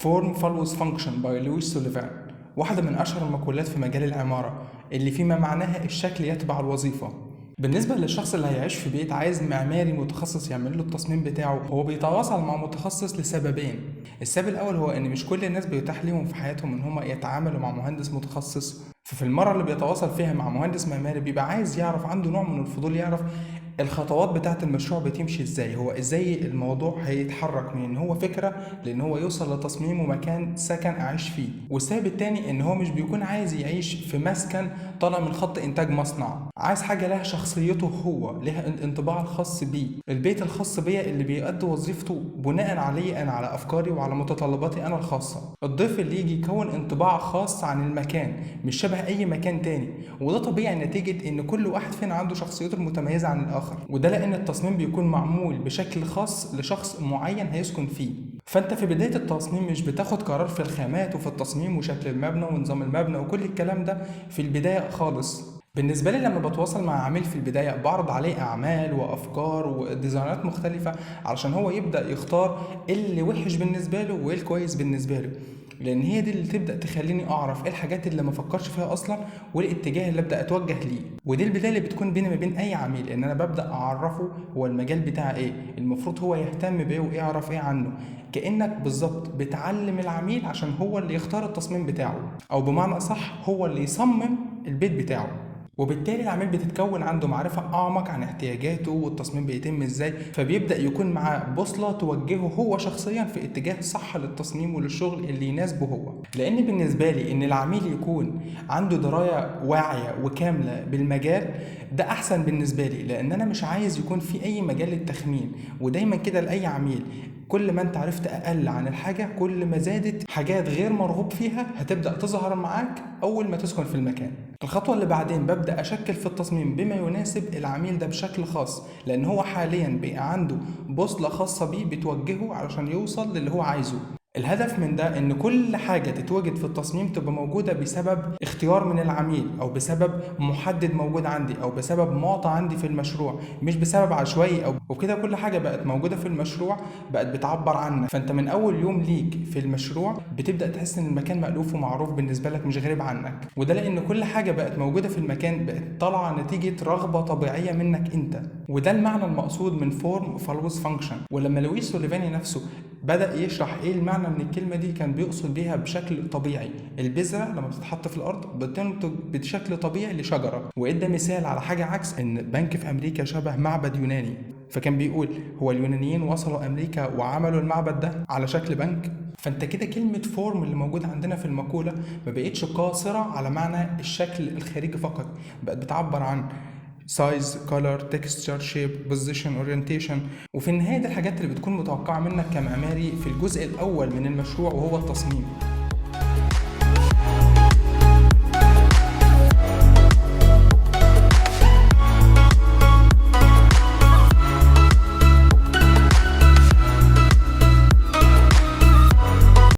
Form follows function by لويس سوليفان، واحدة من أشهر المقولات في مجال العمارة اللي فيما معناها الشكل يتبع الوظيفة. بالنسبة للشخص اللي هيعيش في بيت عايز معماري متخصص يعمل له التصميم بتاعه، هو بيتواصل مع متخصص لسببين. السبب الأول هو إن مش كل الناس بيتاح لهم في حياتهم إن هم يتعاملوا مع مهندس متخصص، ففي المرة اللي بيتواصل فيها مع مهندس معماري بيبقى عايز يعرف، عنده نوع من الفضول يعرف الخطوات بتاعة المشروع بتمشي ازاي، هو ازاي الموضوع هيتحرك من ان هو فكرة لان هو يوصل لتصميم ومكان سكن اعيش فيه. والسبب التاني ان هو مش بيكون عايز يعيش في مسكن طالع من خط انتاج مصنع، عايز حاجة لها شخصيته هو، لها الانطباع الخاص بيه، البيت الخاص بيا اللي بيؤدي وظيفته بناء علي انا، على افكاري وعلى متطلباتي انا الخاصة. الضيف اللي يجي يكون انطباع خاص عن المكان مش شبه اي مكان تاني، وده طبيعي نتيجة ان كل واحد فينا عنده شخصيته المتميزة عن الاخر، وده لان التصميم بيكون معمول بشكل خاص لشخص معين هيسكن فيه. فانت في بداية التصميم مش بتاخد قرار في الخامات وفي التصميم وشكل المبنى ونظام المبنى وكل الكلام ده في البداية خالص. بالنسبة لي لما بتواصل مع عميل في البداية بعرض عليه أعمال وأفكار وديزاينات مختلفة علشان هو يبدأ يختار اللي وحش بالنسبة له وايه الكويس بالنسبة له، لان هي دي اللي تبدا تخليني اعرف ايه الحاجات اللي ما فكرش فيها اصلا وايه الاتجاه اللي ابدا اتوجه ليه. ودي البدايه اللي بتكون بيني ما بين اي عميل، ان انا ببدا اعرفه هو المجال بتاعه ايه، المفروض هو يهتم بايه ويعرف ايه عنه، كانك بالظبط بتعلم العميل عشان هو اللي يختار التصميم بتاعه، او بمعنى صح هو اللي يصمم البيت بتاعه. وبالتالي العميل بتتكون عنده معرفة أعمق عن احتياجاته والتصميم بيتم إزاي، فبيبدأ يكون معاه بوصلة توجهه هو شخصيا في اتجاه صح للتصميم وللشغل اللي يناسبه هو. لأن بالنسبة لي إن العميل يكون عنده دراية واعية وكاملة بالمجال ده أحسن بالنسبة لي، لأن أنا مش عايز يكون في أي مجال للتخمين. ودايما كده لأي عميل، كل ما انت عرفت اقل عن الحاجة كل ما زادت حاجات غير مرغوب فيها هتبدأ تظهر معاك اول ما تسكن في المكان. الخطوة اللي بعدين ببدأ اشكل في التصميم بما يناسب العميل ده بشكل خاص، لان هو حاليا بقى عنده بوصلة خاصة بيه بتوجهه علشان يوصل للي هو عايزه. الهدف من ده ان كل حاجة تتوجد في التصميم تبقى موجودة بسبب اختيار من العميل، او بسبب محدد موجود عندي، او بسبب معطى عندي في المشروع، مش بسبب عشوائي او وكده. كل حاجة بقت موجودة في المشروع بقت بتعبر عنك، فانت من اول يوم ليك في المشروع بتبدأ تحس ان المكان مألوف ومعروف بالنسبة لك مش غريب عنك. وده لان كل حاجة بقت موجودة في المكان بقت طالعة نتيجة رغبة طبيعية منك انت، وده المعنى المقصود من فورم فولوز فانكشن. ولما لويس سوليفاني نفسه بدأ يشرح ايه المعنى من الكلمة دي كان بيقصد بيها بشكل طبيعي. البذرة لما بتتحط في الأرض بتنتج بشكل طبيعي لشجرة، وإدى مثال على حاجة عكس، إن بنك في أمريكا شبه معبد يوناني، فكان بيقول هو اليونانيين وصلوا أمريكا وعملوا المعبد ده على شكل بنك. فانت كده كلمة فورم اللي موجودة عندنا في المقولة ما بقتش قاصرة على معنى الشكل الخارجي فقط، بقت بتعبر عن size, color, texture, shape, position, orientation. وفي النهاية دي الحاجات اللي بتكون متوقعة منك كمعماري في الجزء الأول من المشروع وهو التصميم.